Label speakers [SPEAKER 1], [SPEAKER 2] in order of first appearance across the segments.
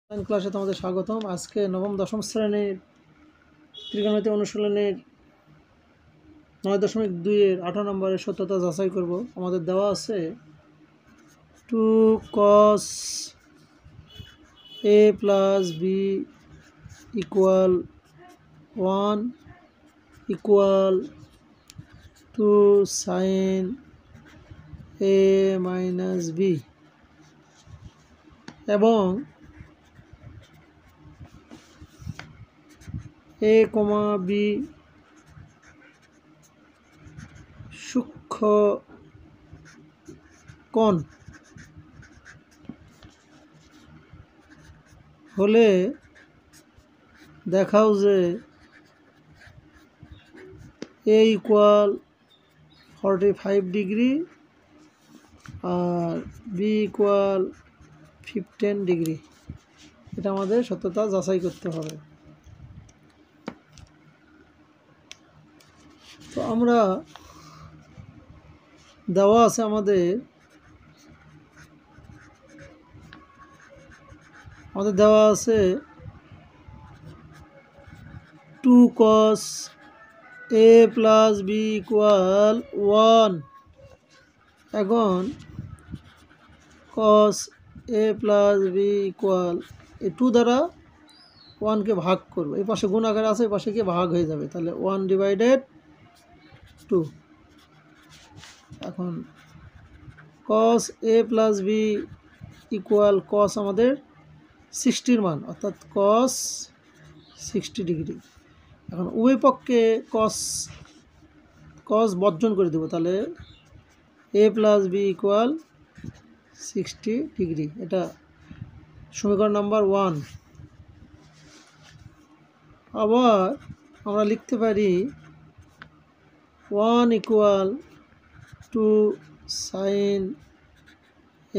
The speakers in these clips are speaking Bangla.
[SPEAKER 1] অনলাইন ক্লাসে তোমাদের স্বাগতম। আজকে নবম দশম শ্রেণীর ত্রিকোণমিতি অনুশীলনের 9.2-এর 18 নম্বরের সত্যতা যাচাই করব। আমাদের দেওয়া আছে 2 cos a plus b equal 1 equal 2 sin a minus b এবং a, b সূক্ষ্ম কোণ হলে দেখাও যে a equal 45 ডিগ্রি আর b equal 15 ডিগ্রি। এটা আমাদের সত্যতা যাচাই করতে হবে। তো আমরা দেওয়া আছে আমাদের দেওয়া আছে 2 cos a plus b equal 1। এখন cos a plus b equal এই 2 দ্বারা 1কে ভাগ করব। এই পাশে গুণ আকারে আছে, এই পাশে গিয়ে ভাগ হয়ে যাবে, তাহলে 1/2। এখন cos a plus b equal cos আমাদের 60-র মান, অর্থাৎ cos 60 ডিগ্রি। এখন উভয় পক্ষে cos বর্জন করে দেব, তাহলে a plus b equal 60 degree. এটা সমীকরণ নাম্বার 1। আবার আমরা লিখতে পারি 1 equal 2 sin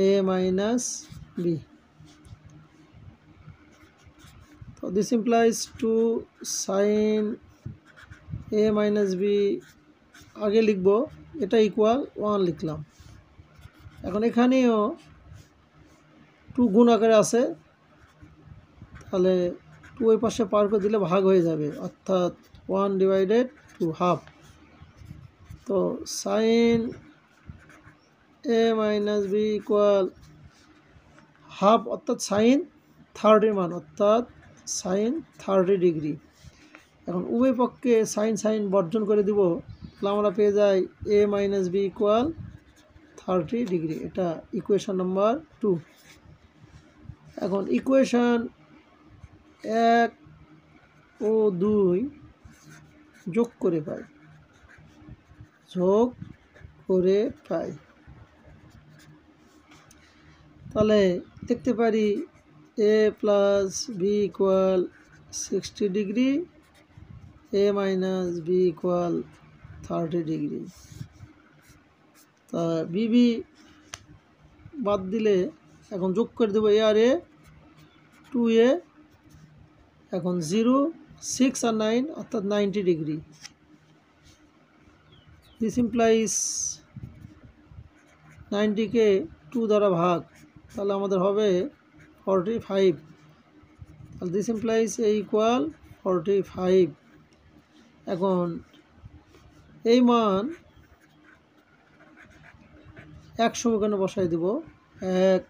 [SPEAKER 1] a minus b. So this implies 2 sin a minus b আগে লিখব, এটা ইকুয়াল 1 লিখলাম। এখন এখানেও 2 গুণ আকারে আছে, তাহলে 2 ওই পাশে পার করে দিলে ভাগ হয়ে যাবে, অর্থাৎ 1/2 হাফ। তো sin a minus b equal half, অর্থাৎ sin 30 মান, অর্থাৎ sin 30 ডিগ্রি। এখন উভয় পক্ষে sin বর্জন করে দিব, তাহলে আমরা পেয়ে যাই a minus b equal 30 degree. এটা ইকুয়েশন নাম্বার 2। এখন ইকুয়েশন 1 ও 2 যোগ করে পাই। তাহলে দেখতে পারি a plus b equal 60 degree, a minus b equal 30 degree. তা bb বাদ দিলে এখন যোগ করে দেবো a আর a, 2a, এখন 0, 6 আর 9 অর্থাৎ 90 ডিগ্রি। দিস ইমপ্লাইজ 90কে 2 দ্বারা ভাগ, তাহলে আমাদের হবে 45। তাহলে দিস ইমপ্লাইজ a ইকুয়াল 45। এখন এই মান এক সমীকরণে বসাই দেব, এক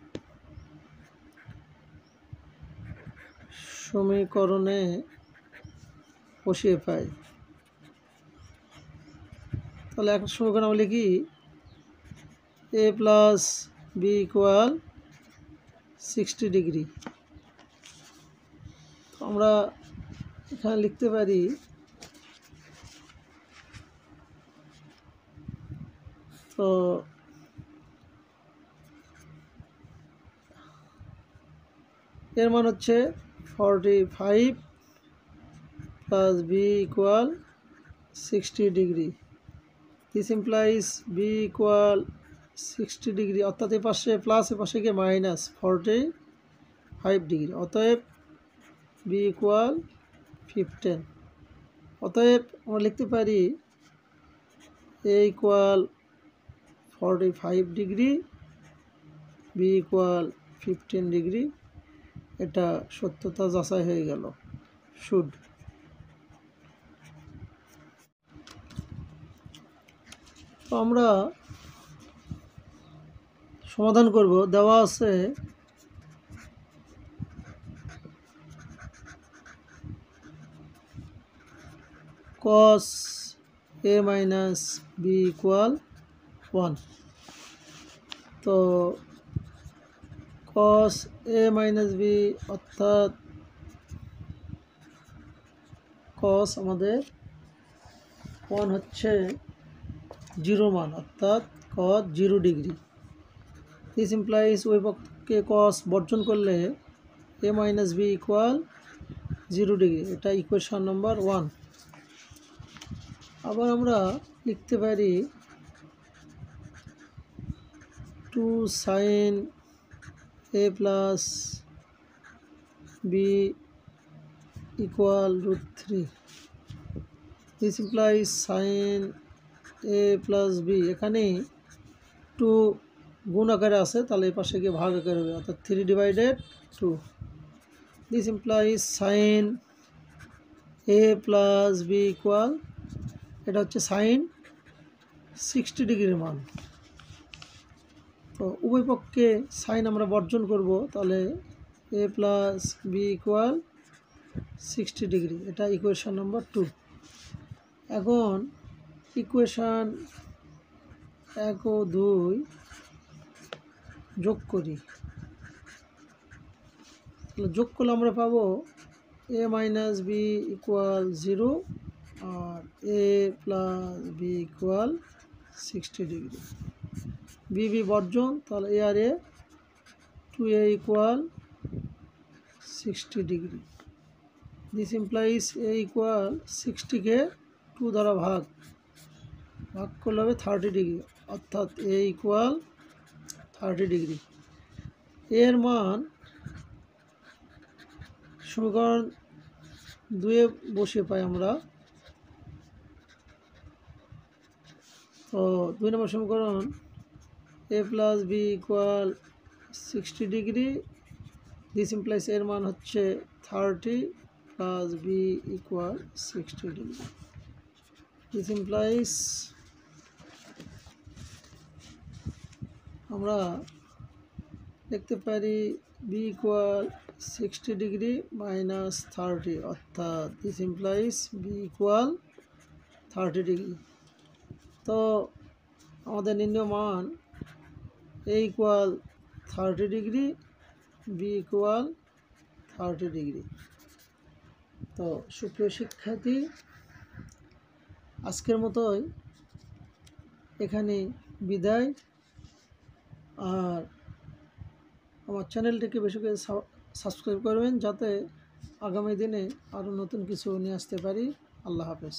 [SPEAKER 1] সমীকরণে বসিয়ে পাই। তাহলে এক সমীকরণ আমরা লিখি a plus b equal 60 degree. আমরা এখানে লিখতে পারি তো এর মান হচ্ছে 45 plus b equal 60 degree. This implies b equal 60 degree, অর্থাৎ এ পাশে প্লাস, এ পাশে গিয়ে মাইনাস 45 ডিগ্রি। অতএব b equal 15। অতএব আমরা লিখতে পারি a equal 45 degree, b equal 15 degree. এটা সত্যতা যাচাই হয়ে গেল, শুড। তো আমরা সমাধান করব। দেওয়া আছে cos a minus b equal 1। তো cos a minus b অর্থাৎ cos আমাদের 1 হচ্ছে 0 মান, অর্থাৎ cos 0 ডিগ্রি। দিস ইমপ্লাইজ ওই পক্ষে cos বর্জন করলে a minus b equal 0 degree. এটা ইকুয়েশন নাম্বার 1। আবার আমরা লিখতে পারি 2 sin a plus b equal √3। This implies sin a plus b, এখানে 2 গুণ আকারে আছে, তাহলে এই পাশে গিয়ে ভাগ আকারে হবে, অর্থাৎ 3/2। This implies sin a plus b equal, এটা হচ্ছে sin 60 ডিগ্রির মান। তো উভয় পক্ষে সাইন আমরা বর্জন করব, তাহলে a plus b equal 60 degree. এটা ইকুয়েশন নাম্বার 2। এখন ইকুয়েশন 1 ও 2 যোগ করি। তাহলে যোগ করলে আমরা পাবো a minus b ইকুয়াল 0 আর a plus b equal 60 degree. b বর্জন, তাহলে a আর a 2a ইকুয়াল 60 degree. This implies a equal 60-কে 2 দ্বারা ভাগ করলে হবে 30 ডিগ্রি, অর্থাৎ a ইকুয়াল 30 ডিগ্রি। এর মান সমীকরণ 2-এ বসিয়ে পাই আমরা। তো 2 নম্বর সমীকরণ a plus b equal 60 degree. This implies এর মান হচ্ছে 30 plus b equal 60 degree. This implies আমরা লিখতে পারি b ইকুয়াল 60 ডিগ্রি মাইনাস 30, অর্থাৎ this implies b equal 30 degree. তো আমাদের নির্ণয় মান a equal 30 degree, b equal 30 degree. তো সুপ্রিয় শিক্ষার্থী, আজকের মতোই এখানে বিদায়। আর আমার চ্যানেলটিকে বেশি করে সাবস্ক্রাইব করবেন, যাতে আগামী দিনে আরও নতুন কিছু নিয়ে আসতে পারি। আল্লাহ হাফেজ।